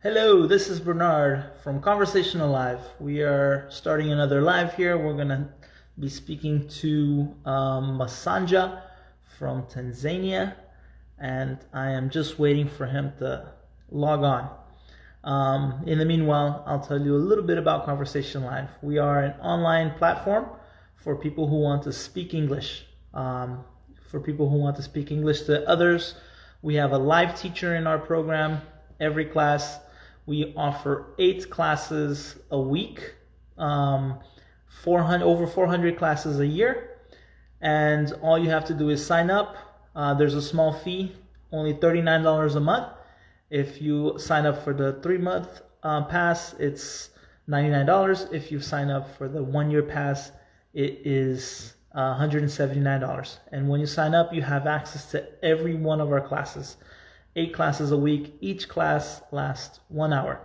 Hello, this is Bernard from Conversational Live. We are starting another live here. We're going to be speaking to Masanja from Tanzania, and I am just waiting for him to log on. In the meanwhile, I'll tell you a little bit about Conversation Live. We are an online platform for people who want to speak English. For people who want to speak English to others, we have a live teacher in our program every class. We offer 8 classes a week, 400 classes a year, and all you have to do is sign up. There's a small fee, only $39 a month. If you sign up for the 3-month pass, it's $99. If you sign up for the 1-year pass, it is $179. And when you sign up, you have access to every one of our classes. 8 classes a week. Each class lasts 1 hour.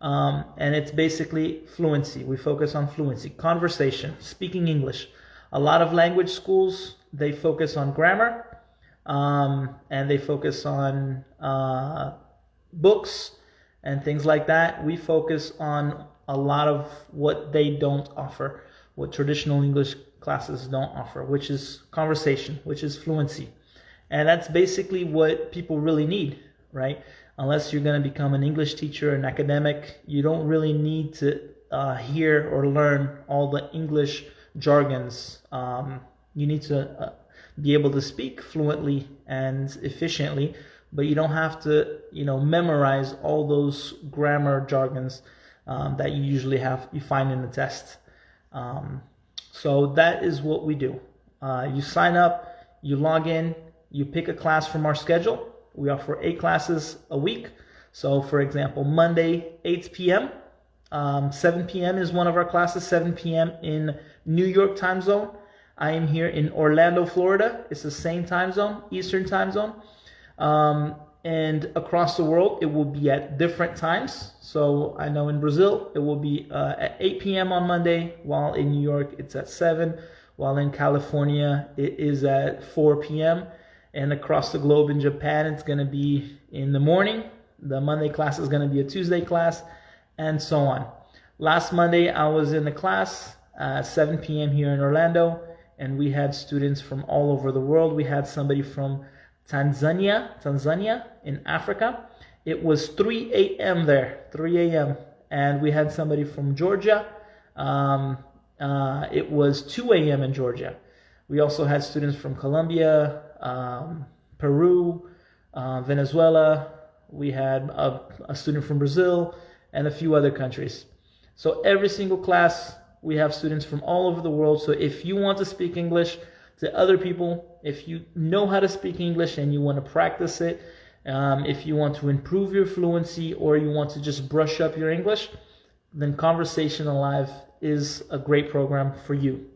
And it's basically fluency. We focus on fluency, conversation, speaking English. A lot of language schools, they focus on grammar, and they focus on books and things like that. We focus on a lot of what they don't offer, what traditional English classes don't offer, which is conversation, which is fluency. And that's basically what people really need, right? Unless you're going to become an English teacher, an academic, you don't really need to hear or learn all the English jargons. You need to be able to speak fluently and efficiently, but you don't have to, memorize all those grammar jargons that you find in the test. So that is what we do. You sign up, you log in, you pick a class from our schedule. We offer 8 classes a week. So for example, Monday, 8 p.m., 7 p.m. is one of our classes, 7 p.m. in New York time zone. I am here in Orlando, Florida. It's the same time zone, Eastern time zone. And across the world, it will be at different times. So I know in Brazil, it will be at 8 p.m. on Monday, while in New York, it's at 7, while in California, it is at 4 p.m., and across the globe in Japan, it's going to be in the morning. The Monday class is going to be a Tuesday class, and so on. Last Monday, I was in the class at 7 p.m. here in Orlando, and we had students from all over the world. We had somebody from Tanzania in Africa. It was 3 a.m. there, 3 a.m. And we had somebody from Georgia. It was 2 a.m. in Georgia. We also had students from Colombia, Peru, Venezuela. We had a student from Brazil and a few other countries. So every single class, we have students from all over the world. So if you want to speak English to other people, if you know how to speak English and you want to practice it, if you want to improve your fluency or you want to just brush up your English, then Conversational Live is a great program for you.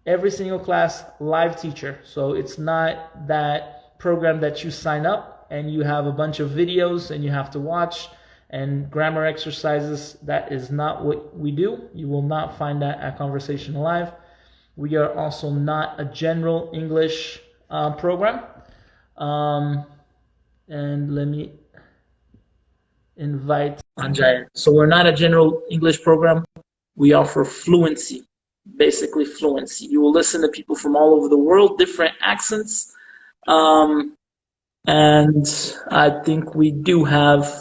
Every single class, live teacher. So it's not that program that you sign up and you have a bunch of videos and you have to watch and grammar exercises. That is not what we do. You will not find that at Conversational Live. We are also not a general English program. And let me invite Anjay. So we're not a general English program. We offer fluency. Basically fluency. You will listen to people from all over the world, different accents. And I think we do have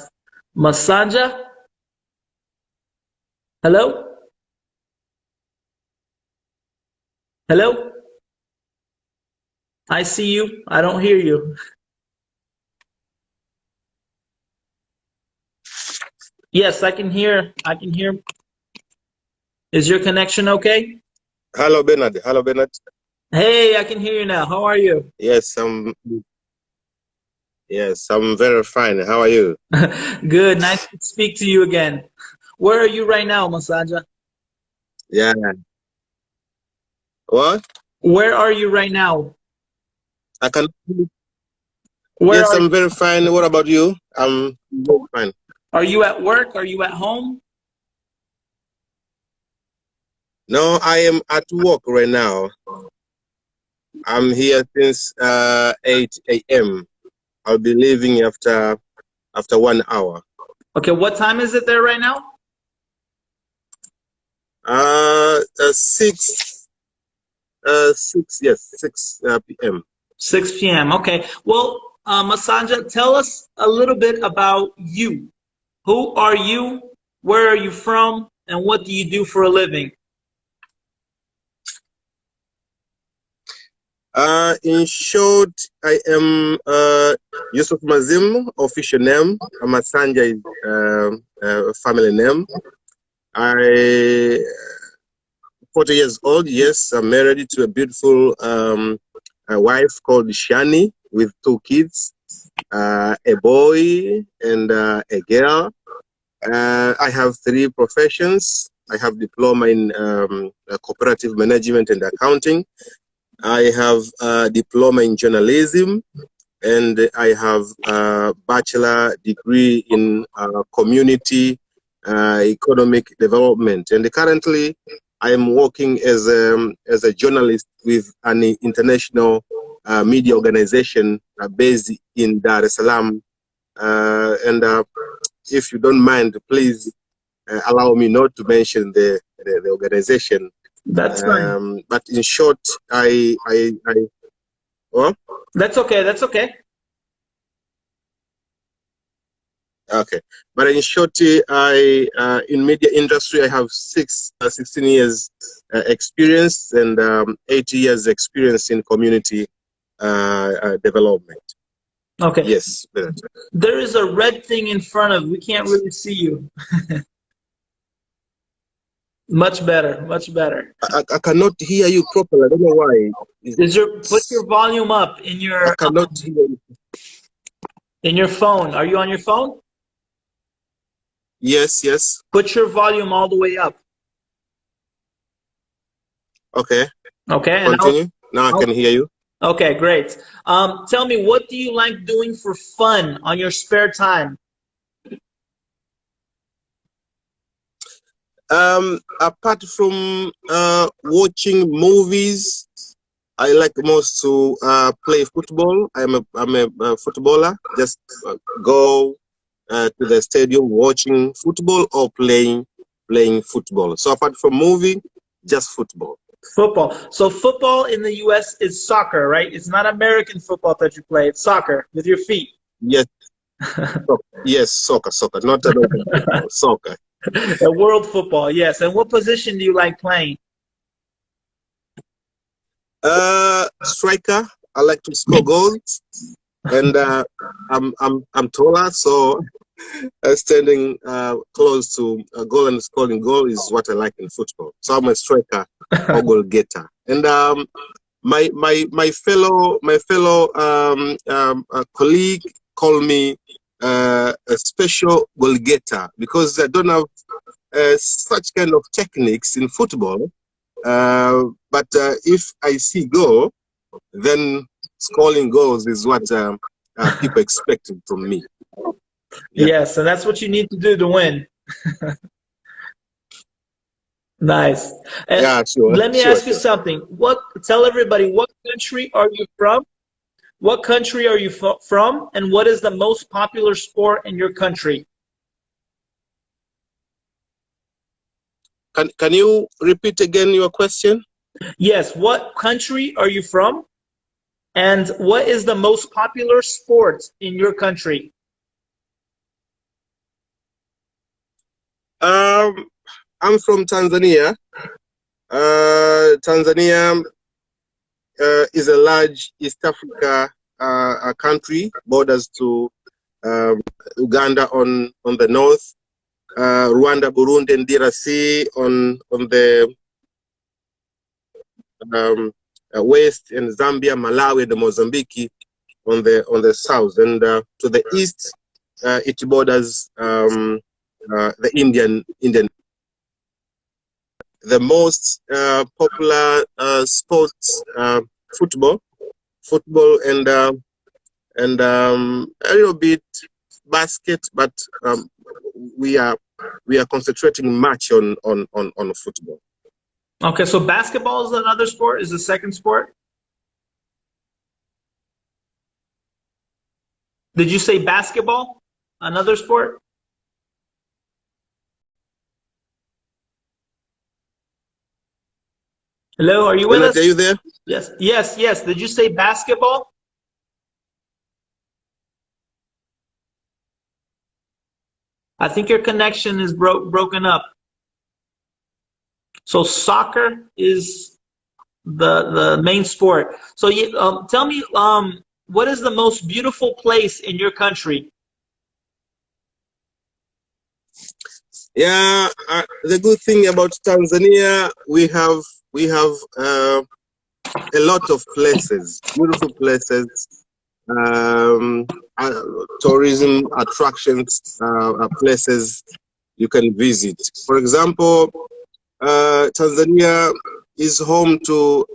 Masanja. Hello? Hello? I see you. I don't hear you. Yes, I can hear. I can hear. Is your connection okay? Hello, Bernard. Hello, Bernard. Hey, I can hear you now. How are you? Yes, I'm very fine. How are you? Good. Nice to speak to you again. Where are you right now, Masanja? Yeah. What? Where are you right now? I can. Where Yes, are I'm very fine. What about you? I'm very fine. Are you at work? Are you at home? No, I am at work right now. I'm here since 8 a.m. I'll be leaving after 1 hour. Okay, what time is it there right now? 6 p.m. 6 p.m. Okay. Well, Masanja, tell us a little bit about you. Who are you? Where are you from? And what do you do for a living? In short, I am Yusuf Mazim, official name. Masanja is family name. I 40 years old. Yes, I'm married to a beautiful a wife called Shani with 2 kids, a boy and a girl. I have 3 professions. I have diploma in cooperative management and accounting. I have a diploma in journalism, and I have a bachelor degree in community economic development. And currently, I am working as a journalist with an international media organization based in Dar es Salaam. And if you don't mind, please allow me not to mention the organization. That's fine. But in short, oh, That's okay. That's okay. okay. But in short, in media industry, I have 16 years experience and 8 years experience in community development. Okay. Yes. There is a red thing in front of. We can't really see you. Much better. Much better. I cannot hear you properly. I don't know why. Put your volume up in I cannot hear you. in your phone? Are you on your phone? Yes, yes. Put your volume all the way up. Okay. Okay. Continue. Now I can hear you. Okay, great. Tell me, what do you like doing for fun on your spare time? Apart from watching movies, I like most to play football. I'm a footballer. Just go to the stadium watching football or playing football. So apart from movie, just football. Football. So football in the U.S. is soccer, right? It's not American football that you play. It's soccer with your feet. Yes, yes, soccer, not American football, soccer. A world football, yes. And what position do you like playing? Striker. I like to score goals, and I'm taller, so standing close to a goal and scoring goal is what I like in football. So I'm a striker or goal getter. And my fellow colleague call me a special goal getter because I don't have such kind of techniques in football. But if I see goal, then scoring goals is what people expect from me. Yeah. Yes, and that's what you need to do to win. Nice. And Yeah, sure. let me ask you something. Tell everybody, what country are you from? What country are you from? And what is the most popular sport in your country? Can you repeat again your question? Yes, what country are you from? And what is the most popular sport in your country? I'm from Tanzania. Tanzania is a large East Africa country, borders to Uganda on the north, Rwanda, Burundi, and DRC on the west, and Zambia, Malawi, and Mozambique on the south, and to the east, it borders the Indian. The most popular sports, football, and a little bit basket, but we are concentrating much on football. Okay, so basketball is another sport, is the second sport? Did you say basketball? Another sport? Hello, are you with Bernard, are us? you there? Yes, yes, yes. Did you say basketball? I think your connection is broken up. So soccer is the main sport. So tell me, what is the most beautiful place in your country? Yeah, the good thing about Tanzania, we have a lot of places, beautiful places, um, tourism attractions, places you can visit. For example, Tanzania is home to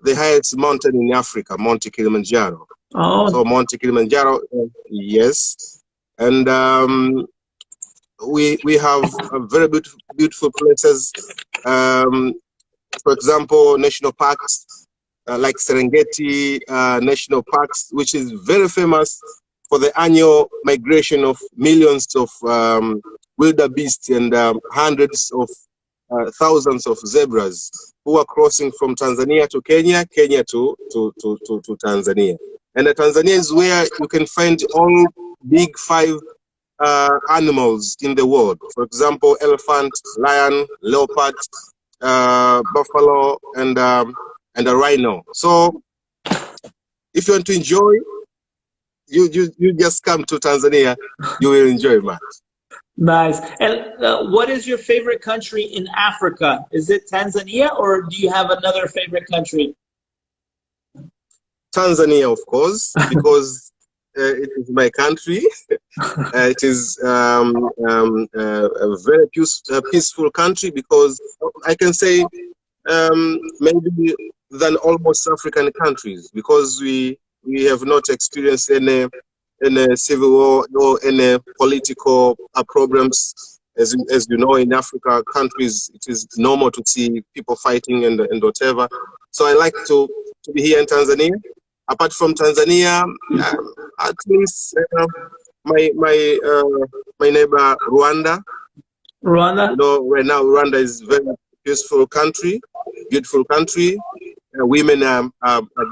the highest mountain in Africa, Monte Kilimanjaro. So Oh, Monte Kilimanjaro, yes, and we have very beautiful places. Um, for example, national parks like Serengeti National Parks, which is very famous for the annual migration of millions of wildebeest and hundreds of thousands of zebras who are crossing from Tanzania to Kenya, Kenya to Tanzania. And Tanzania is where you can find all big five animals in the world. For example, elephant, lion, leopard, buffalo, and a rhino. So if you want to enjoy, you just come to Tanzania. You will enjoy, man. nice. And what is your favorite country in Africa? Is it Tanzania, or do you have another favorite country? Tanzania, of course, because it is my country. It is a very peaceful country because I can say maybe than almost African countries because we have not experienced any civil war or any political problems. As you know, in Africa countries, it is normal to see people fighting and whatever. So I like to be here in Tanzania. Apart from Tanzania, at least my neighbor Rwanda. You Rwanda? know, right now Rwanda is very peaceful country, beautiful country. Women are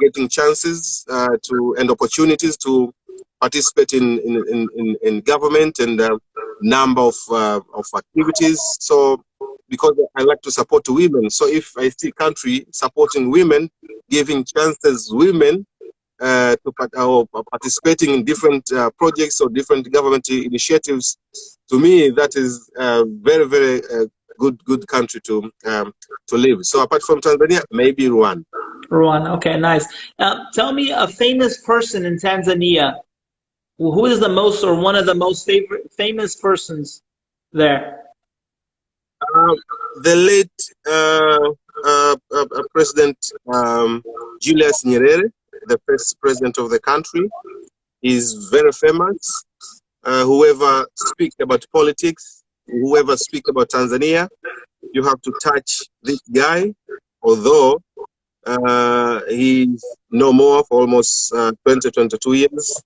getting chances to and opportunities to participate in government and number of activities. So because I like to support women, so if I see country supporting women, giving chances women or participating in different projects or different government initiatives, to me that is a very good country to live. So apart from Tanzania, maybe Rwanda. Rwanda. Okay, nice. Tell me a famous person in Tanzania. Who is the most or one of the most favorite famous persons there? Uh, the late President Julius Nyerere, the first president of the country, is very famous. Whoever speaks about politics, whoever speaks about Tanzania, you have to touch this guy, although he's no more for almost 22 years,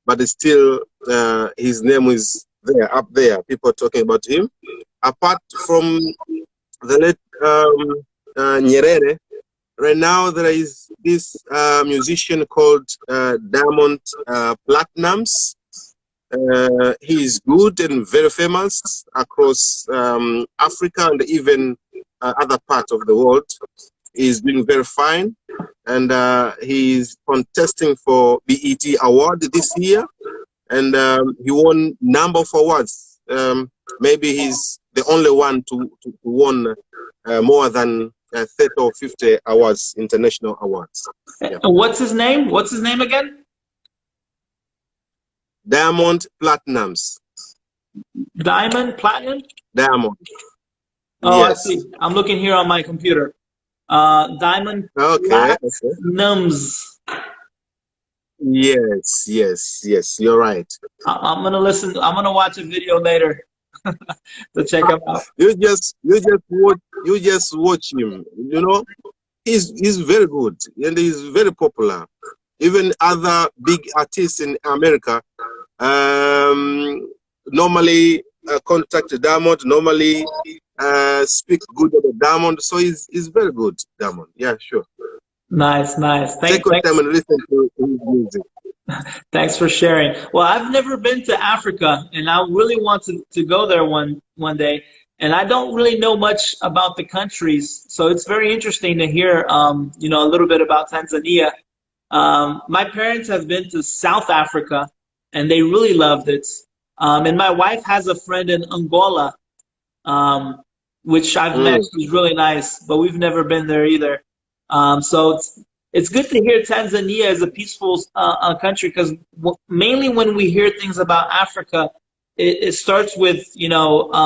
but it's still his name is there, up there. People are talking about him. Apart from the late Nyerere, right now there is this musician called Diamond Platnumz. He is good and very famous across Africa and even other parts of the world. He's doing very fine, and he's contesting for BET Award this year, and he won number of awards. Maybe he's the only one to won more than 30 or 50 awards, international awards. Yeah. What's his name? What's his name again? Diamond Platnumz. Diamond, platinum? Diamond. Oh, I Yes. see. I'm looking here on my computer. Diamond Okay. Okay. Platinums. Yes. You're right. I'm gonna listen. I'm gonna watch a video later to check him out. You just watch him. You know, he's very good and he's very popular. Even other big artists in America normally contact Diamond. Normally speak good of the Diamond, so he's very good, Diamond. Yeah, sure. Nice, nice. Take your time and listen to his music. Thanks for sharing. Well, I've never been to Africa, and I really want to go there one day. And I don't really know much about the countries, so it's very interesting to hear, a little bit about Tanzania. My parents have been to South Africa, and they really loved it. And my wife has a friend in Angola, um, which I've met. Mm. She's really nice, but we've never been there either. So it's good to hear Tanzania is a peaceful country because mainly when we hear things about Africa, it starts with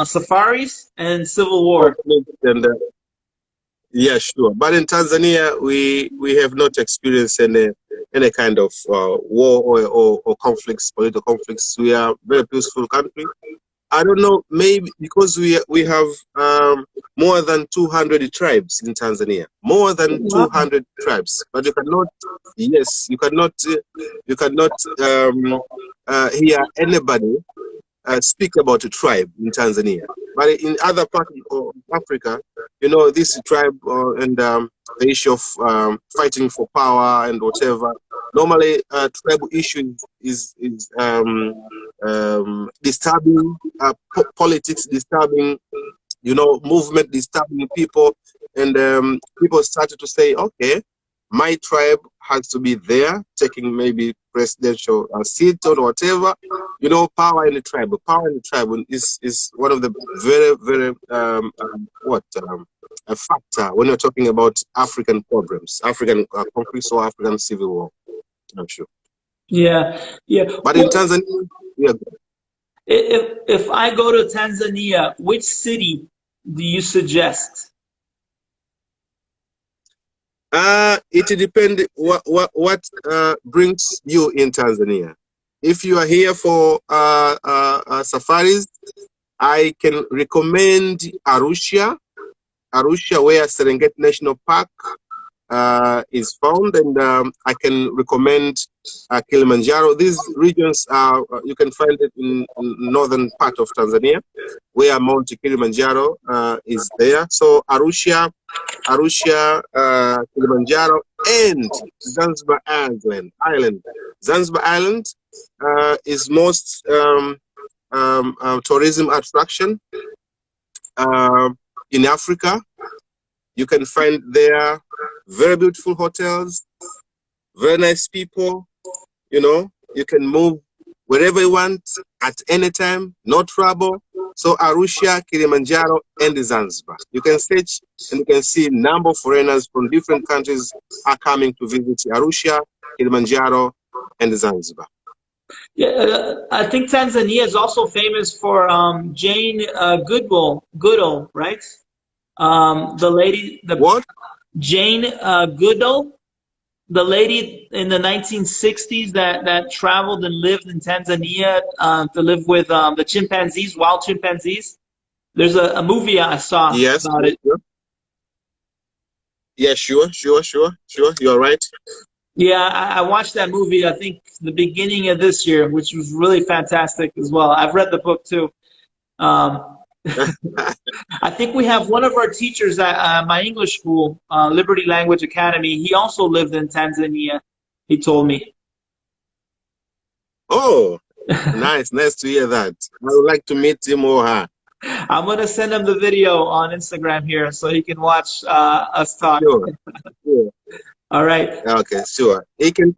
safaris and civil war. And, yeah, sure. But in Tanzania, we have not experienced any kind of war or conflicts, political conflicts. We are a very peaceful country. I don't know, maybe because we have more than 200 tribes in Tanzania, more than Wow. 200 tribes. But you cannot, yes, you cannot hear anybody speak about a tribe in Tanzania. But in other parts of Africa, this tribe and the issue of fighting for power and whatever. Normally, tribal issue is disturbing politics, disturbing movement, disturbing people, and people started to say, okay, my tribe has to be there, taking maybe presidential seat or whatever. Power in the tribe. Power in the tribe is one of the very, very a factor when you're talking about African problems, African conflicts or African civil war. I'm sure. Yeah, yeah. But in Tanzania, yeah. If I go to Tanzania, which city do you suggest? It depends what brings you in Tanzania. If you are here for safaris, I can recommend Arusha, where Serengeti National Park is found, and I can recommend Kilimanjaro. These regions are you can find it in northern part of Tanzania, where Mount Kilimanjaro is there. So Arusha, Kilimanjaro, and Zanzibar Island. Zanzibar Island is most tourism attraction in Africa. You can find there very beautiful hotels, very nice people. You can move wherever you want at any time, no trouble. So Arusha, Kilimanjaro, and Zanzibar. You can search and you can see number of foreigners from different countries are coming to visit Arusha, Kilimanjaro, and Zanzibar. Yeah, I think Tanzania is also famous for Jane Goodall, right? The lady, What? Jane Goodall, the lady in the 1960s that traveled and lived in Tanzania to live with the chimpanzees, wild chimpanzees. There's a movie I saw Yes. about it. Sure. Yeah, sure. You're right. Yeah, I watched that movie, I think, the beginning of this year, which was really fantastic as well. I've read the book too. I think we have one of our teachers at my English school, Liberty Language Academy. He also lived in Tanzania, he told me. Oh, nice to hear that. I would like to meet him or her. I'm going to send him the video on Instagram here so he can watch us talk. Sure. All right. Okay, sure. He can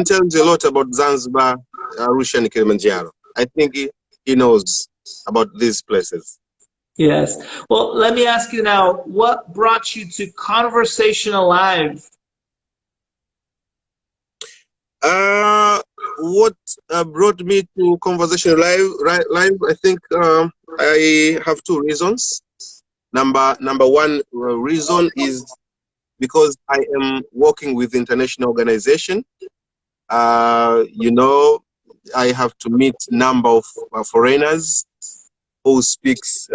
tell us a lot about Zanzibar, Arusha, and Kilimanjaro. I think he knows about these places. Yes. Well, let me ask you now, what brought you to Conversation Alive? What brought me to Conversation Live? I think I have two reasons. Number one reason is because I am working with international organization. I have to meet number of foreigners who speaks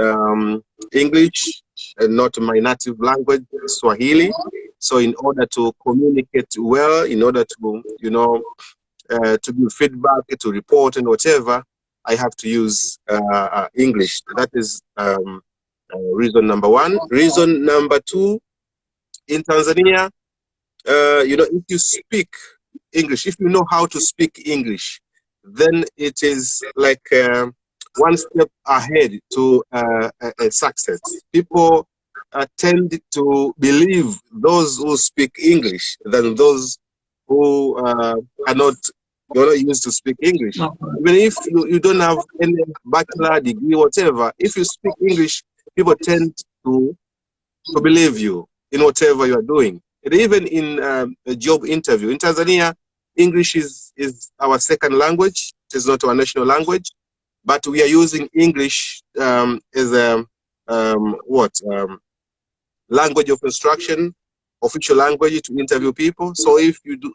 English and not my native language, Swahili. So in order to communicate well, in order to, to give feedback, to report and whatever, I have to use English. That is Reason number one. Reason number two, in Tanzania, if you speak English, if you know how to speak English, then it is like one step ahead to a success. People tend to believe those who speak English than those who are not, you're not used to speak English. Even if you don't have any bachelor degree, whatever, if you speak English, people tend to believe you in whatever you are doing. And even in a job interview in Tanzania, English is our second language. It is not our national language, but we are using English as a language of instruction, official language to interview people. So if you do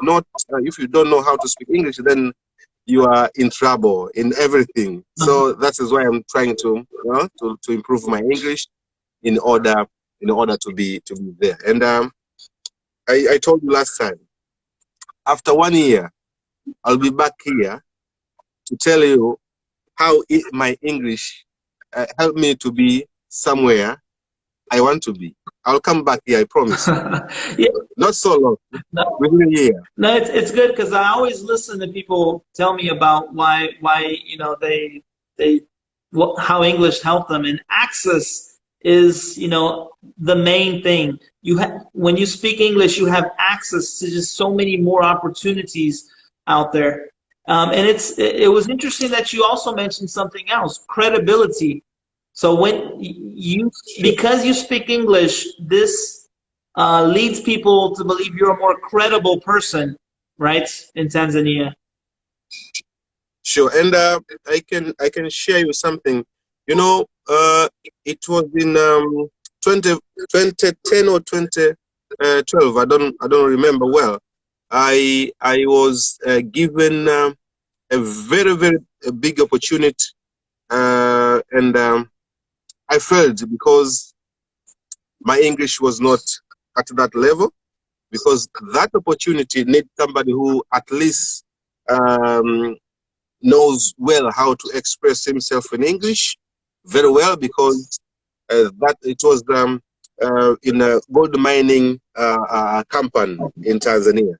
not, if you don't know how to speak English, then you are in trouble in everything. So that is why I'm trying to improve my English in order to be there. And I told you last time, after 1 year, I'll be back here to tell you how my English helped me to be somewhere I want to be. I'll come back here, I promise. Yeah. Not so long, within a year. No, it's good because I always listen to people tell me about why they how English helped them, and access is the main thing. When you speak English, you have access to just so many more opportunities out there. And it was interesting that you also mentioned something else, credibility. So because you speak English, this leads people to believe you're a more credible person, right, in Tanzania. Sure, and I can share you something. It was in 2010 or 2012. I don't remember well. I was given a very big opportunity, and I failed because my English was not at that level. Because that opportunity needs somebody who at least knows well how to express himself in English very well, because that it was in a gold mining company in Tanzania.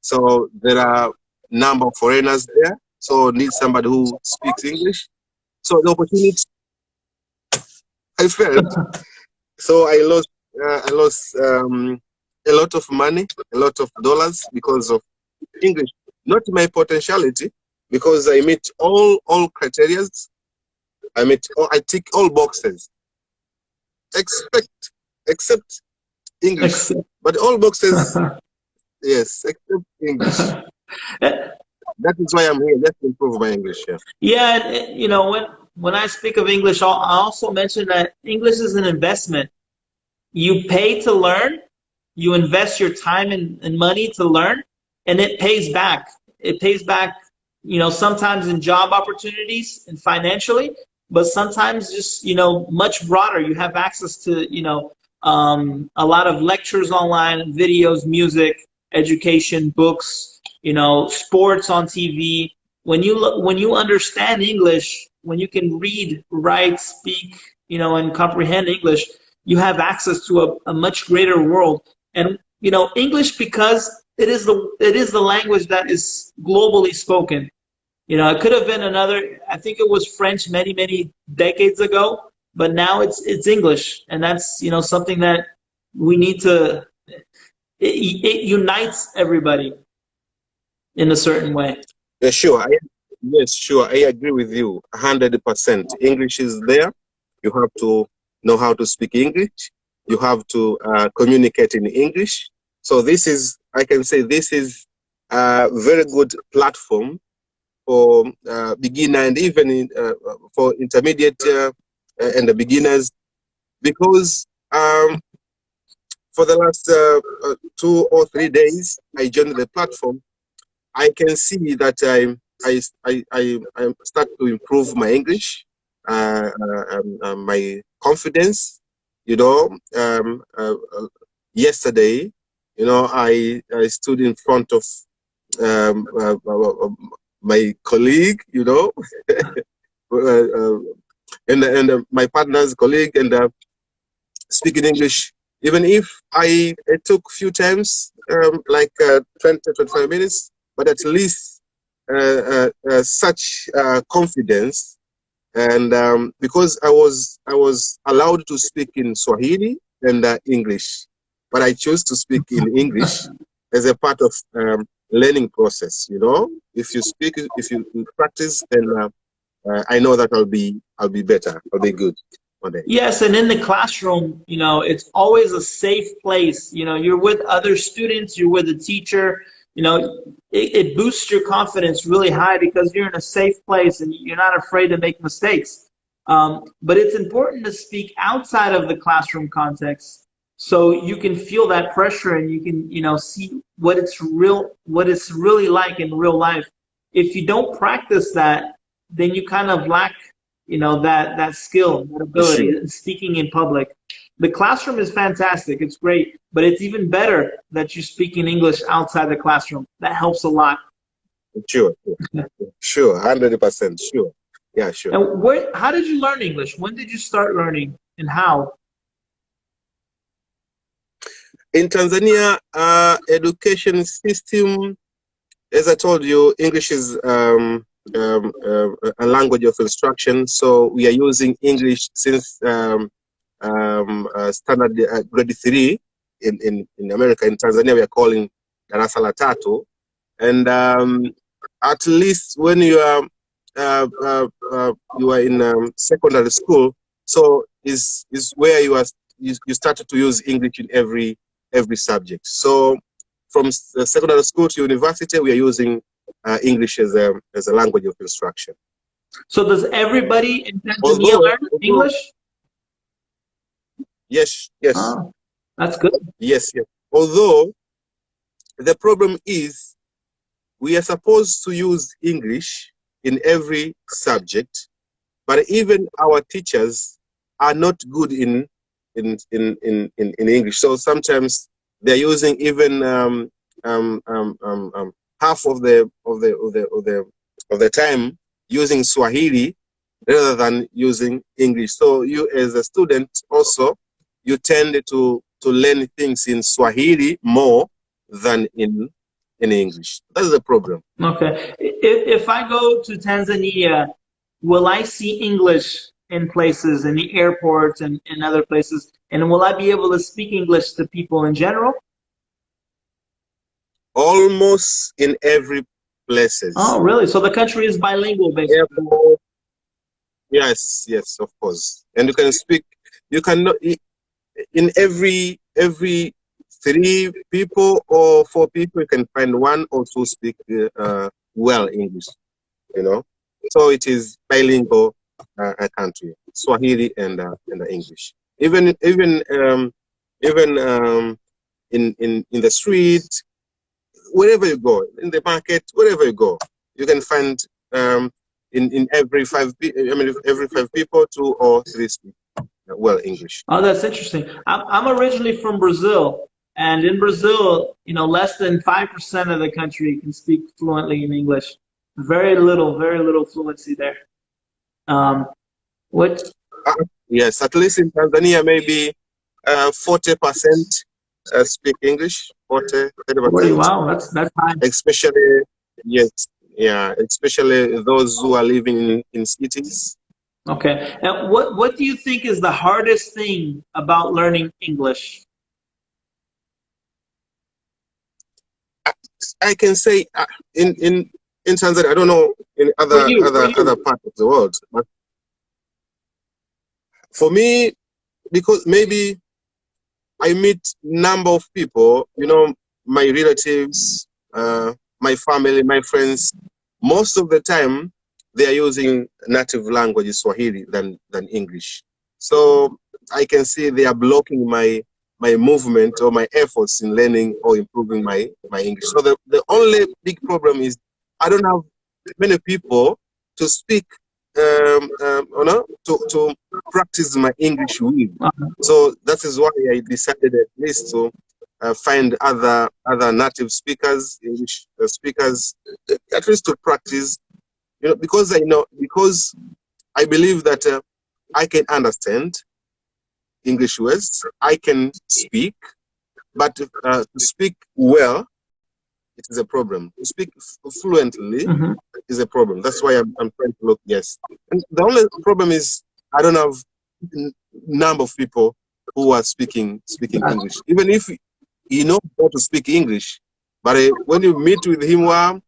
So there are a number of foreigners there, so need somebody who speaks English. So the opportunity, I failed. So I lost a lot of money, a lot of dollars because of English. Not my potentiality, because I meet all criteria. I tick all boxes, except English. But all boxes, yes, except English. That is why I'm here, just to improve my English. Yeah, and, when I speak of English, I also mention that English is an investment. You pay to learn, you invest your time and money to learn, and it pays back. It pays back, sometimes in job opportunities and financially, but sometimes just, much broader. You have access to, a lot of lectures online, videos, music, education, books, sports on TV. When you understand English, when you can read, write, speak, and comprehend English, you have access to a much greater world. And English, because it is the language that is globally spoken. It could have been another. I think it was French many decades ago, but now it's English, and that's something that we need to. It unites everybody in a certain way. Yeah, sure. Yes, sure. I agree with you 100%. English is there. You have to know how to speak English. You have to communicate in English. So I can say this is a very good platform for beginner, and even for intermediate and the beginners, because for the last 2 or 3 days I joined the platform. I can see that I start to improve my English, my confidence. Yesterday, I stood in front of my colleague, uh, and my partner's colleague and speak in English. Even if it took few times, like 20, 25 minutes, but at least such confidence. And because I was allowed to speak in Swahili and English, but I chose to speak in English as a part of learning process. You know, if you speak, if you practice, then I know that I'll be better. I'll be good one day. Yes, and in the classroom, you know, it's always a safe place. You know, you're with other students, you're with a teacher. You know, it boosts your confidence really high because you're in a safe place and you're not afraid to make mistakes. But it's important to speak outside of the classroom context so you can feel that pressure and you can, you know, see what it's really like in real life. If you don't practice that, then you kind of lack, you know, that skill, that ability, Sure. speaking in public. The classroom is fantastic, it's great, but it's even better that you speak in English outside the classroom. That helps a lot. Sure, sure, 100%, sure. Yeah, sure. And how did you learn English? When did you start learning and how? In Tanzania, education system, as I told you, English is a language of instruction. So we are using English since standard grade 3 in America. In Tanzania, we are calling darasa la tatu. And at least when you are in secondary school, so is where you started to use English in every subject. So from secondary school to university, we are using English as a language of instruction. So does everybody in Tanzania learn English? Yes. Oh, that's good. Yes. Although the problem is we are supposed to use English in every subject, but even our teachers are not good in English. So sometimes they're using even half of the time using Swahili rather than using English. So you, as a student, also you tend to learn things in Swahili more than in English. That's the problem. Okay. If I go to Tanzania, will I see English in places, in the airports and in other places? And will I be able to speak English to people in general? Almost in every places. Oh, really? So the country is bilingual, basically. Airport, yes, of course. And you can speak. You cannot in every 3 people or 4 people, you can find 1 or 2 speak well English. You know, so it is bilingual country, Swahili and English. Even in the street, wherever you go, in the market, wherever you go, you can find in every 5 people 2 or 3 speak well English. Oh, that's interesting. I'm originally from Brazil, and in Brazil, you know, less than 5% of the country can speak fluently in English. Very little fluency there. What? Yes, at least in Tanzania, maybe 40% speak English. 30%. Wow, that's high. Especially, yes, yeah, especially those who are living in cities. Okay. And what do you think is the hardest thing about learning English? I can say in Tanzania, I don't know in other parts of the world, but for me, because maybe I meet number of people, you know, my relatives, my family, my friends. Most of the time, they are using native language Swahili than English. So I can see they are blocking my movement or my efforts in learning or improving my English. So the only big problem is I don't have many people to speak, to practice my English with. So that is why I decided at least to find other native speakers, English speakers, at least to practice. You know, because I believe that I can understand English words, I can speak, but to speak well, it is a problem. To speak fluently is a problem. That's why I'm trying to look, yes. And the only problem is I don't have number of people who are speaking English. Even if you know how to speak English, but when you meet with him, we're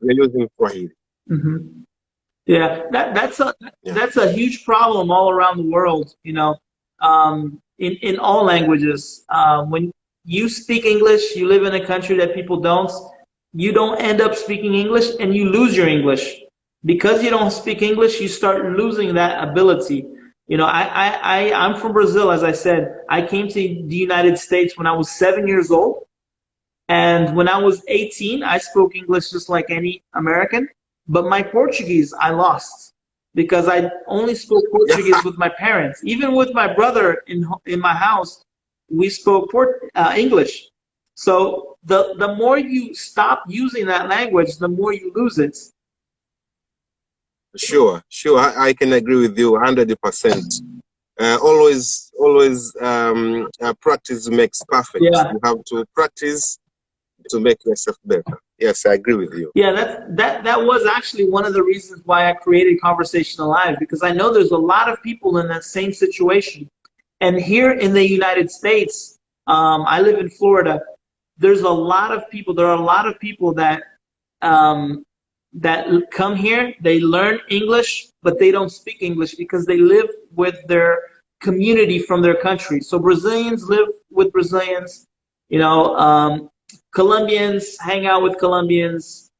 using Swahili. Yeah, that's a huge problem all around the world. You know, in all languages. When you speak English, you live in a country that people don't. You don't end up speaking English, and you lose your English because you don't speak English. You start losing that ability. You know, I'm from Brazil, as I said. I came to the United States when I was 7 years old. And when I was 18, I spoke English just like any American. But my Portuguese, I lost because I only spoke Portuguese with my parents. Even with my brother in my house, we spoke English. So the more you stop using that language, the more you lose it. Sure. I can agree with you 100%. Always, practice makes perfect. Yeah. You have to practice to make yourself better. Yes, I agree with you. Yeah, that was actually one of the reasons why I created Conversation Alive, because I know there's a lot of people in that same situation. And here in the United States, I live in Florida. There are a lot of people that that come here. They learn English, but they don't speak English because they live with their community from their country. So Brazilians live with Brazilians. You know, Colombians hang out with Colombians,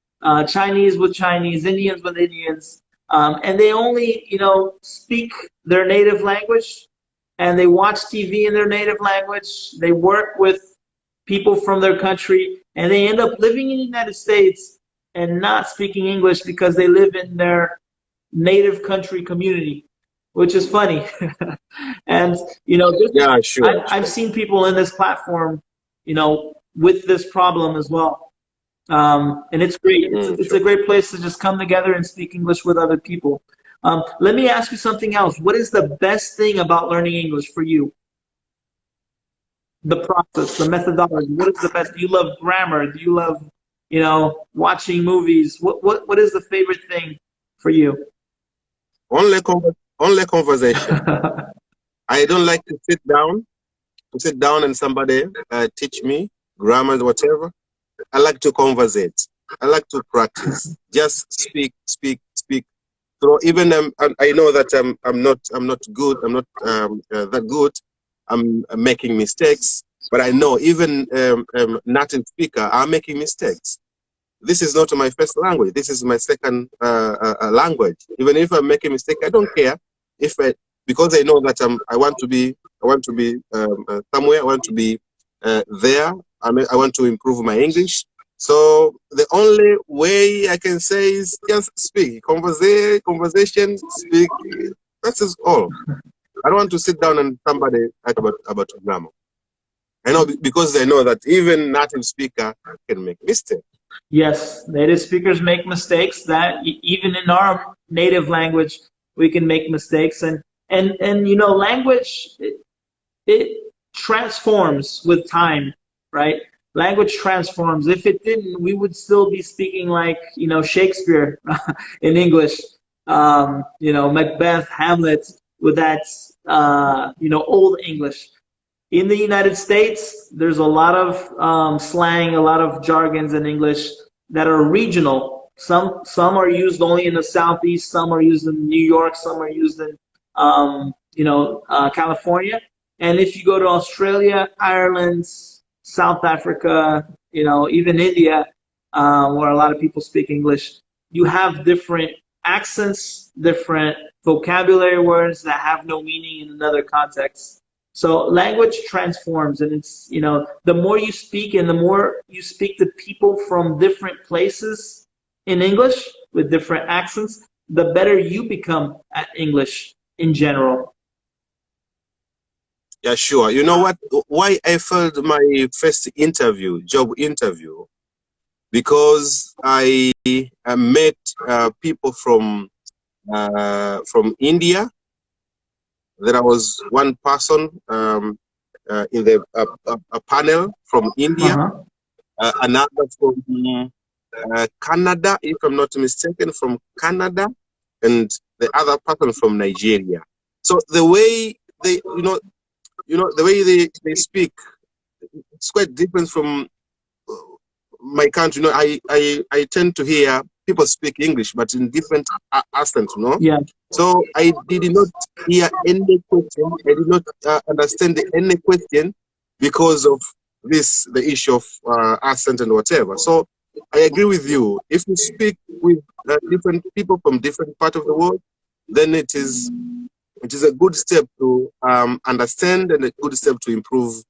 Chinese with Chinese, Indians with Indians, and they only, you know, speak their native language, and they watch TV in their native language. They work with people from their country, and they end up living in the United States and not speaking English because they live in their native country community, which is funny. And you know, yeah, sure. I've seen people in this platform, you know, with this problem as well. And it's great. It's a great place to just come together and speak English with other people. Let me ask you something else. What is the best thing about learning English for you? The process, the methodology. What is the best? Do you love grammar? Do you love, you know, watching movies? What is the favorite thing for you? Only conversation. I don't like to sit down and somebody teach me grammar, whatever. I like to conversate. I like to practice. Just speak. So even I know that I'm not good. I'm not that good. I'm making mistakes. But I know even native speaker are making mistakes. This is not my first language. This is my second language. Even if I make a mistake, I don't care. Because I know that I want to be somewhere. I want to be there. I want to improve my English. So the only way I can say is just speak, conversation, speak. That is all. I don't want to sit down and somebody talk about grammar. I know because I know that even native speaker can make mistakes. Yes, native speakers make mistakes. That even in our native language, we can make mistakes, and you know, language it transforms with time, right? Language transforms. If it didn't, we would still be speaking like, you know, Shakespeare in English, you know, Macbeth, Hamlet, with that, you know, old English. In the United States, there's a lot of slang, a lot of jargons in English that are regional. Some are used only in the Southeast, some are used in New York, some are used in, you know, California. And if you go to Australia, Ireland, South Africa, you know, even India, where a lot of people speak English, you have different accents, different vocabulary words that have no meaning in another context. So language transforms, and it's, you know, the more you speak and the more you speak to people from different places in English with different accents, the better you become at English in general. Yeah, sure. You know what? Why I failed my first job interview, because I met people from India, there was one person in the a panel from India, another from Canada, if I'm not mistaken, from Canada, and the other person from Nigeria. So the way they, the way they speak, it's quite different from my country. I tend to hear people speak English, but in different accents, Yeah. So I did not hear any question. I did not understand any question because of the issue of accent and whatever. So I agree with you. If you speak with different people from different part of the world, then it is a good step to understand and a good step to improve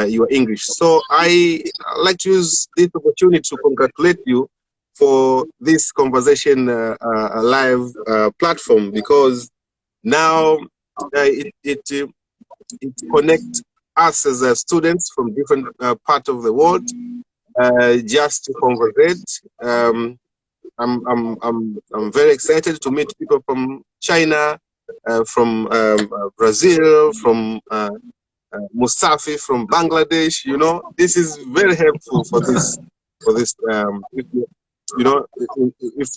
your English. So I like to use this opportunity to congratulate you for this conversation live platform, because now it connects us as students from different parts of the world just to conversate. I'm very excited to meet people from China, from Brazil, from Mustafi from Bangladesh. This is very helpful for this.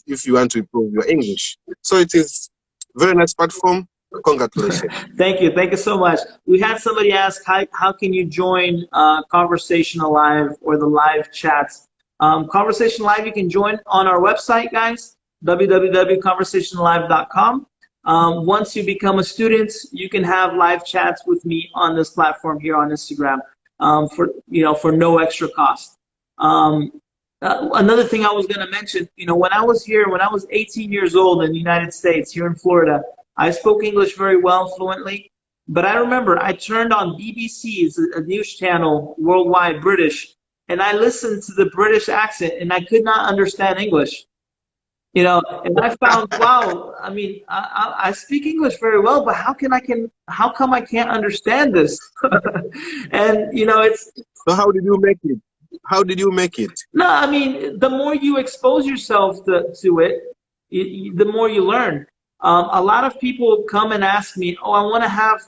If you want to improve your English, so it is very nice platform. Congratulations. Thank you so much. We had somebody ask, how can you join Conversation Live or the live chats? Conversation Live, you can join on our website, guys, www.conversationlive.com. Once you become a student, you can have live chats with me on this platform here on Instagram for no extra cost. Another thing I was going to mention, when I was 18 years old in the United States, here in Florida, I spoke English very well, fluently. But I remember I turned on BBC, it's a news channel, worldwide, British, and I listened to the British accent, and I could not understand English. And I found, wow, I mean, I speak English very well, but how come I can't understand this? And it's. So how did you make it? How did you make it? No, I mean, the more you expose yourself to it, the more you learn. A lot of people come and ask me, oh, I want to have,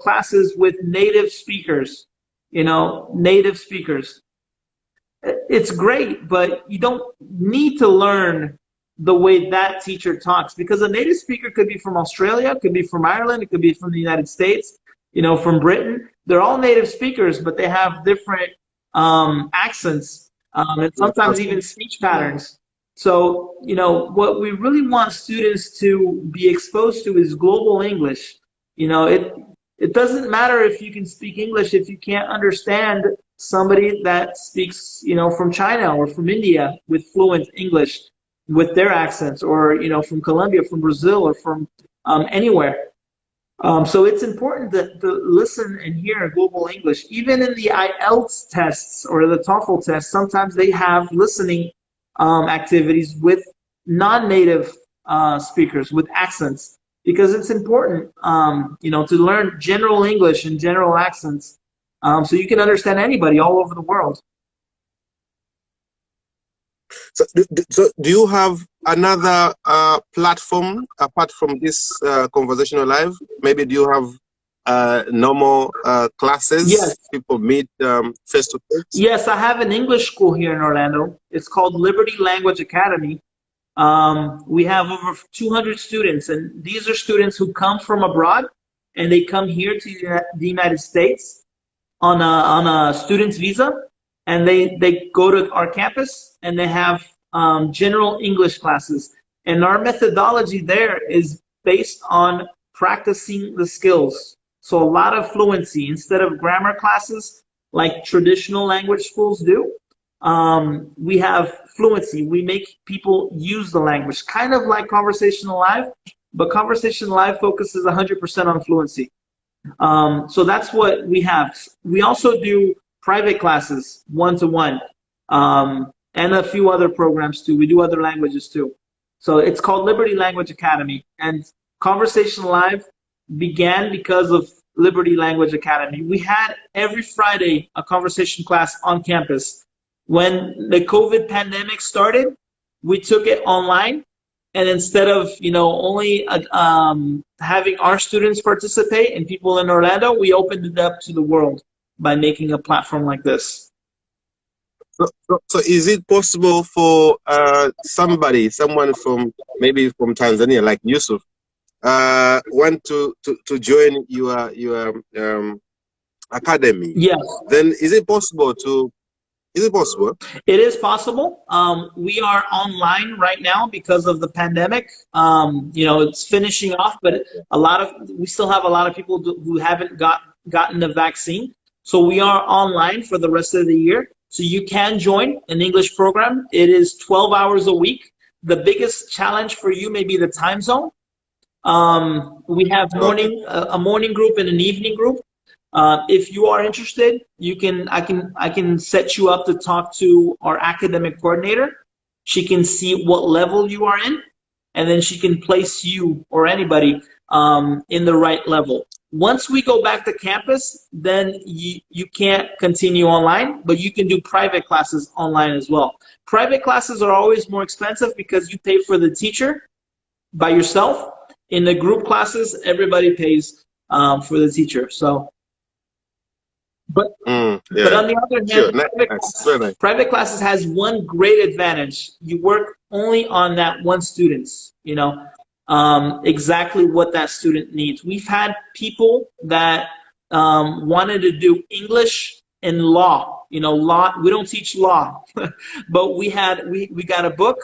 classes with native speakers, native speakers. It's great, but you don't need to learn the way that teacher talks, because a native speaker could be from Australia, could be from Ireland, it could be from the United States, from Britain. They're all native speakers, but they have different accents and sometimes even speech patterns. So, what we really want students to be exposed to is global English. It doesn't matter if you can speak English if you can't understand somebody that speaks, from China or from India with fluent English with their accents, or, from Colombia, from Brazil, or from anywhere. So it's important to listen and hear global English. Even in the IELTS tests or the TOEFL tests, sometimes they have listening activities with non-native speakers with accents, because it's important, to learn general English and general accents, so you can understand anybody all over the world. So do you have another platform apart from this conversational live? Maybe do you have normal classes? Yes. People meet face to face? Yes, I have an English school here in Orlando. It's called Liberty Language Academy. We have over 200 students, and these are students who come from abroad, and they come here to the United States on a student's visa, and they go to our campus, and they have general English classes. And our methodology there is based on practicing the skills. So a lot of fluency instead of grammar classes like traditional language schools do. We have fluency. We make people use the language, kind of like Conversational Live, but Conversational Live focuses 100% on fluency. So that's what we have. We also do private classes, one-to-one, and a few other programs too. We do other languages too. So it's called Liberty Language Academy. And Conversation Live began because of Liberty Language Academy. We had every Friday a conversation class on campus. When the COVID pandemic started, we took it online, And instead of, only having our students participate and people in Orlando, we opened it up to the world by making a platform like this. So is it possible for someone from maybe from Tanzania, like Yusuf, want to join your academy? Yes. Then is it possible to? Is it possible? It is possible. We are online right now because of the pandemic. It's finishing off, but we still have a lot of people who haven't gotten the vaccine. So we are online for the rest of the year. So you can join an English program. It is 12 hours a week. The biggest challenge for you may be the time zone. We have a morning group and an evening group. If you are interested, I can set you up to talk to our academic coordinator. She can see what level you are in, and then she can place you or anybody in the right level. Once we go back to campus, then you can't continue online, but you can do private classes online as well. Private classes are always more expensive because you pay for the teacher by yourself. In the group classes, everybody pays for the teacher. So. But on the other hand, private classes has one great advantage. You work only on that one student, exactly what that student needs. We've had people that wanted to do English and law. Law, we don't teach law, but we got a book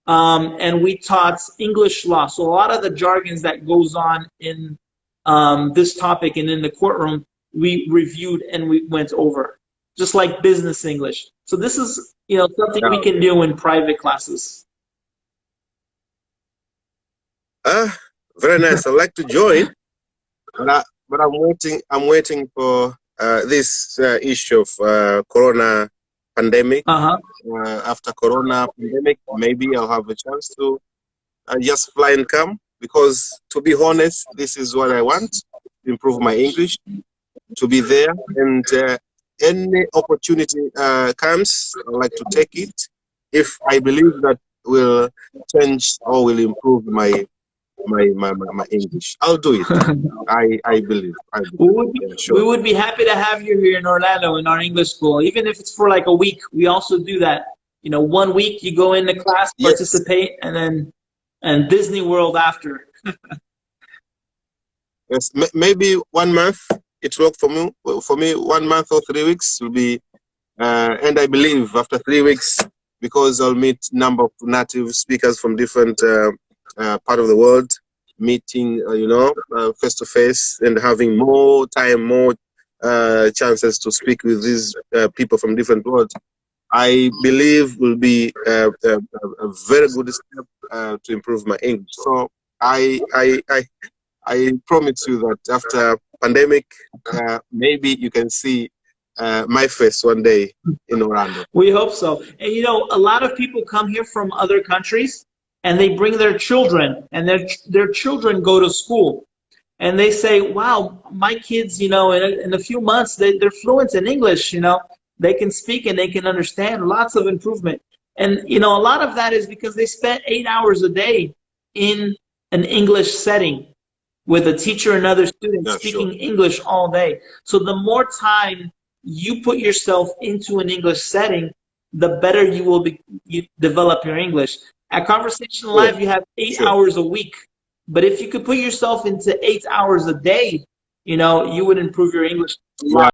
and we taught English law. So a lot of the jargons that goes on in this topic and in the courtroom, we reviewed and we went over, just like business English. So this is, something we can do in private classes. Very nice. I'd like to join, but I'm waiting for this issue of Corona pandemic. After Corona pandemic, maybe I'll have a chance to just fly and come, because to be honest, this is what I want, to improve my English, to be there, and any opportunity comes, I like to take it if I believe that will change or will improve my English. I'll do it. I believe. We would be happy to have you here in Orlando in our English school, even if it's for like a week. We also do that. 1 week you go into class, participate, and Disney World after. Yes, maybe 1 month. It worked for me. 1 month or 3 weeks will be, and I believe after 3 weeks, because I'll meet number of native speakers from different part of the world, meeting, face to face, and having more time, more chances to speak with these people from different worlds. I believe will be a very good step to improve my English. So I promise you that after pandemic, maybe you can see my face one day in Orlando. We hope so. And a lot of people come here from other countries, and they bring their children, and their children go to school, and they say, "Wow, my kids, in a few months, they're fluent in English. They can speak and they can understand. Lots of improvement." And a lot of that is because they spent 8 hours a day in an English setting, with a teacher and other students speaking English all day. So the more time you put yourself into an English setting, the better you develop your English. At Conversation Live, you have 8 hours a week. But if you could put yourself into 8 hours a day, you would improve your English a lot.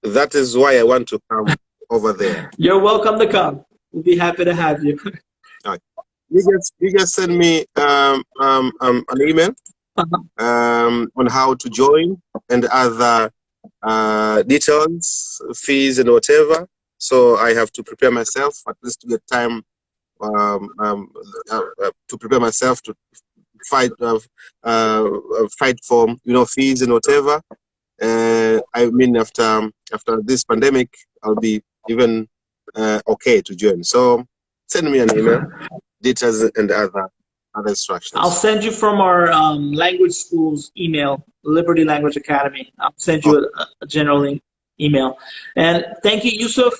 That is why I want to come over there. You're welcome to come. We'll be happy to have you. You just send me an email on how to join and other details, fees and whatever. So I have to prepare myself at least to get time to prepare myself to fight for fees and whatever. I mean, after this pandemic, I'll be even okay to join. So send me an email. Details and other instructions. I'll send you from our language school's email, Liberty Language Academy. I'll send you a general email. And thank you, Yusuf.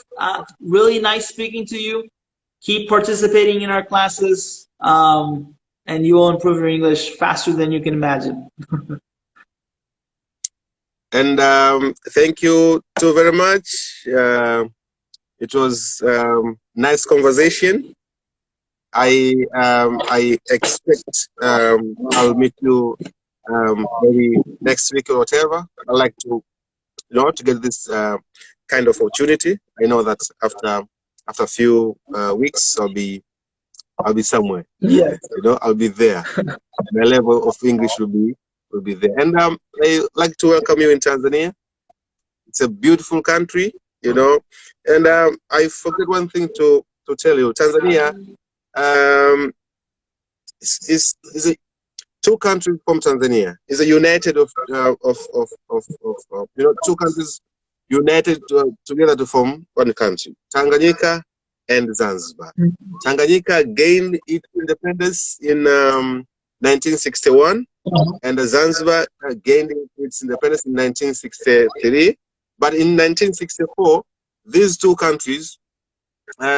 Really nice speaking to you. keep participating in our classes, and you will improve your English faster than you can imagine. And thank you too very much. It was nice conversation. I expect I'll meet you maybe next week or whatever. I like to to get this kind of opportunity. I know that after a few weeks I'll be somewhere. Yes. I'll be there. My level of English will be there. And I like to welcome you in Tanzania. It's a beautiful country, And I forget one thing to tell you. Tanzania is a two countries from Tanzania. Is a united of two countries united together to form one country. Tanganyika and Zanzibar. Tanganyika gained its independence in 1961, and Zanzibar gained its independence in 1963. But in 1964, these two countries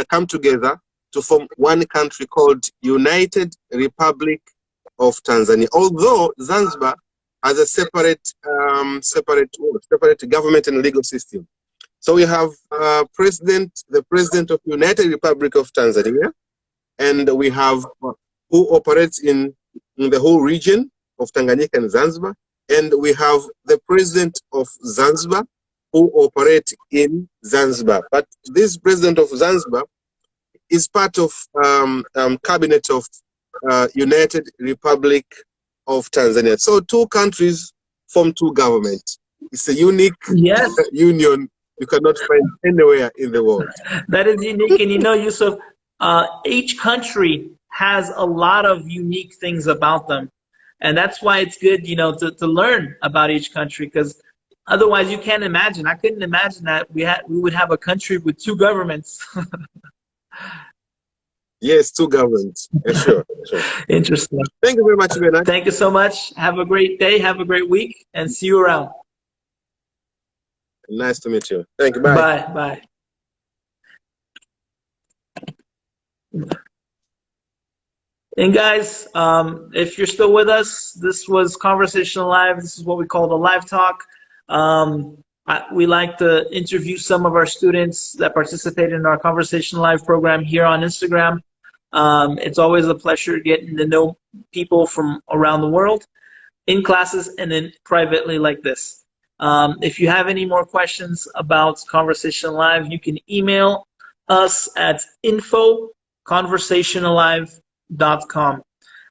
come together to form one country called United Republic of Tanzania. Although Zanzibar has a separate government and legal system. So we have the president of United Republic of Tanzania, and we have who operates in the whole region of Tanganyika and Zanzibar, and we have the president of Zanzibar who operate in Zanzibar. But this president of Zanzibar is part of cabinet of United Republic of Tanzania. So two countries form two governments. It's a unique union you cannot find anywhere in the world. That is unique. And Yusuf, each country has a lot of unique things about them. And that's why it's good, to learn about each country, because otherwise you can't imagine. I couldn't imagine that we would have a country with two governments. Yes, two governments. Sure. Interesting. Thank you very much, Bernard. Thank you so much. Have a great day. Have a great week, and see you around. Nice to meet you. Thank you. Bye. Bye. And guys, if you're still with us, this was Conversational Live. This is what we call the live talk. We like to interview some of our students that participate in our Conversation Live program here on Instagram. It's always a pleasure getting to know people from around the world in classes and then privately like this. If you have any more questions about Conversation Live, you can email us at info@conversationalive.com.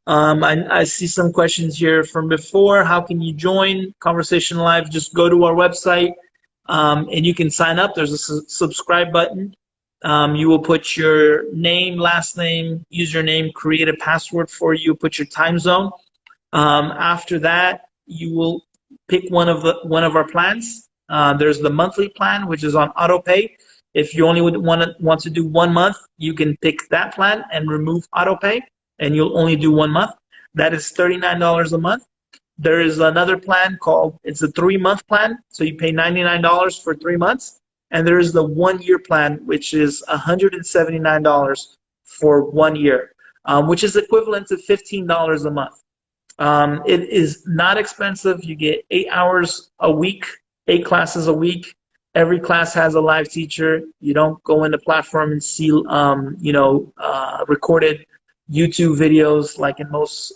I see some questions here from before. How can you join Conversation Live? Just go to our website and you can sign up. There's a subscribe button. You will put your name, last name, username, create a password for you, put your time zone. After that, you will pick one of our plans. There's the monthly plan, which is on auto pay. If you only would want to do 1 month, you can pick that plan and remove auto pay, and you'll only do 1 month. That is $39 a month. There is another plan it's a 3-month plan, so you pay $99 for 3 months. And there is the 1-year plan, which is $179 for 1 year, which is equivalent to $15 a month. It is not expensive. You get 8 hours a week, 8 classes a week. Every class has a live teacher. You don't go in the platform and see, recorded YouTube videos like in most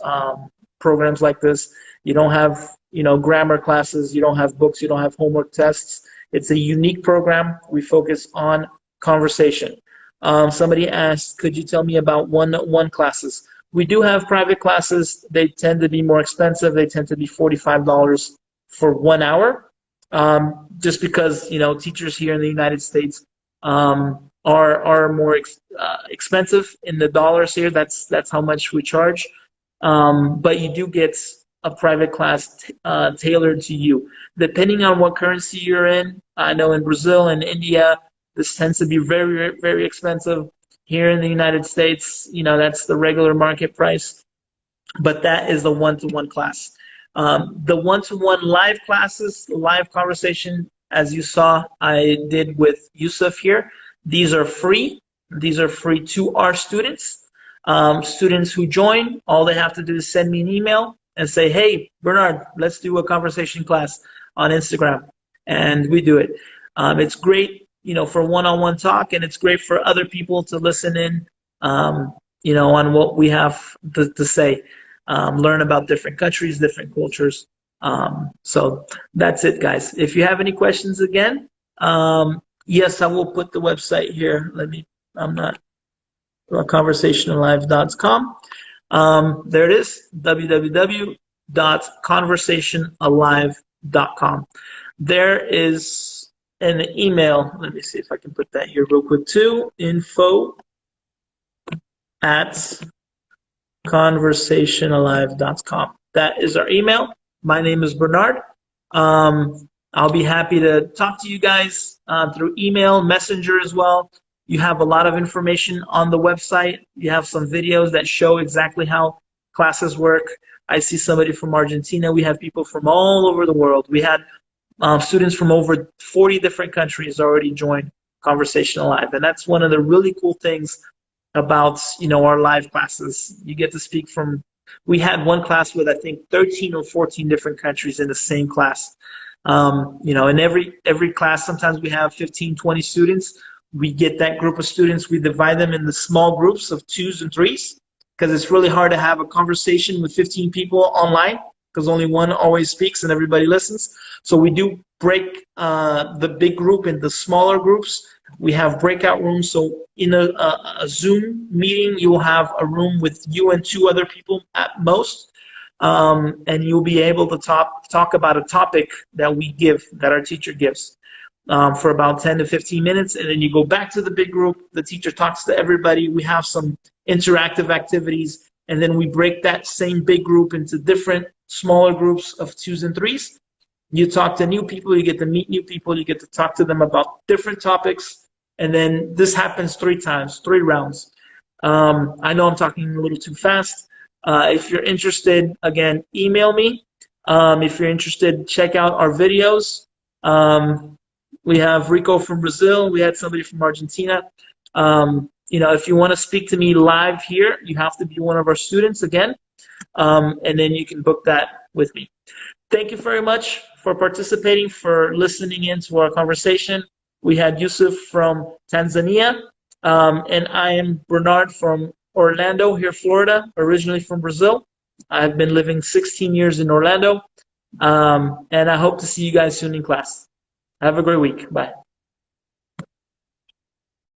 programs like this. You don't have, grammar classes. You don't have books. You don't have homework tests. It's a unique program. We focus on conversation. Somebody asked, could you tell me about one-on-one classes? We do have private classes. They tend to be more expensive. They tend to be $45 for 1 hour. Just because, teachers here in the United States are more expensive in the dollars here. That's how much we charge. But you do get a private class tailored to you. Depending on what currency you're in, I know in Brazil and India, this tends to be very, very expensive. Here in the United States, that's the regular market price. But that is the one-to-one class. The one-to-one live classes, live conversation, as you saw, I did with Yusef here. These are free. These are free to our students. Students who join, all they have to do is send me an email and say, hey, Bernard, let's do a conversation class on Instagram. And we do it. It's great, for one-on-one talk, and it's great for other people to listen in, on what we have to say, learn about different countries, different cultures. So that's it, guys. If you have any questions again, yes, I will put the website here. I'm not, conversationalive.com. There it is, www.conversationalive.com. There is an email. Let me see if I can put that here real quick too. info@conversationalive.com. That is our email. My name is Bernard. I'll be happy to talk to you guys through email, messenger as well. You have a lot of information on the website. You have some videos that show exactly how classes work. I see somebody from Argentina. We have people from all over the world. We had students from over 40 different countries already join Conversation Live. And that's one of the really cool things about, our live classes. You get to speak from, we had one class with, I think, 13 or 14 different countries in the same class. In every class, sometimes we have 15, 20 students. We get that group of students, we divide them into small groups of 2s and 3s, because it's really hard to have a conversation with 15 people online, because only one always speaks and everybody listens. So we do break the big group into smaller groups. We have breakout rooms. So in a Zoom meeting, you will have a room with you and 2 other people at most. And you'll be able to talk about a topic that our teacher gives for about 10 to 15 minutes. And then you go back to the big group. The teacher talks to everybody. We have some interactive activities. And then we break that same big group into different smaller groups of 2s and 3s. You talk to new people. You get to meet new people. You get to talk to them about different topics. And then this happens 3 times, 3 rounds. I know I'm talking a little too fast. If you're interested, again, email me. If you're interested, check out our videos. We have Rico from Brazil. We had somebody from Argentina. If you want to speak to me live here, you have to be one of our students again. And then you can book that with me. Thank you very much for participating, for listening in to our conversation. We had Yusef from Tanzania, and I am Bernard from Orlando, here, Florida, originally from Brazil. I've been living 16 years in Orlando, and I hope to see you guys soon in class. Have a great week. Bye.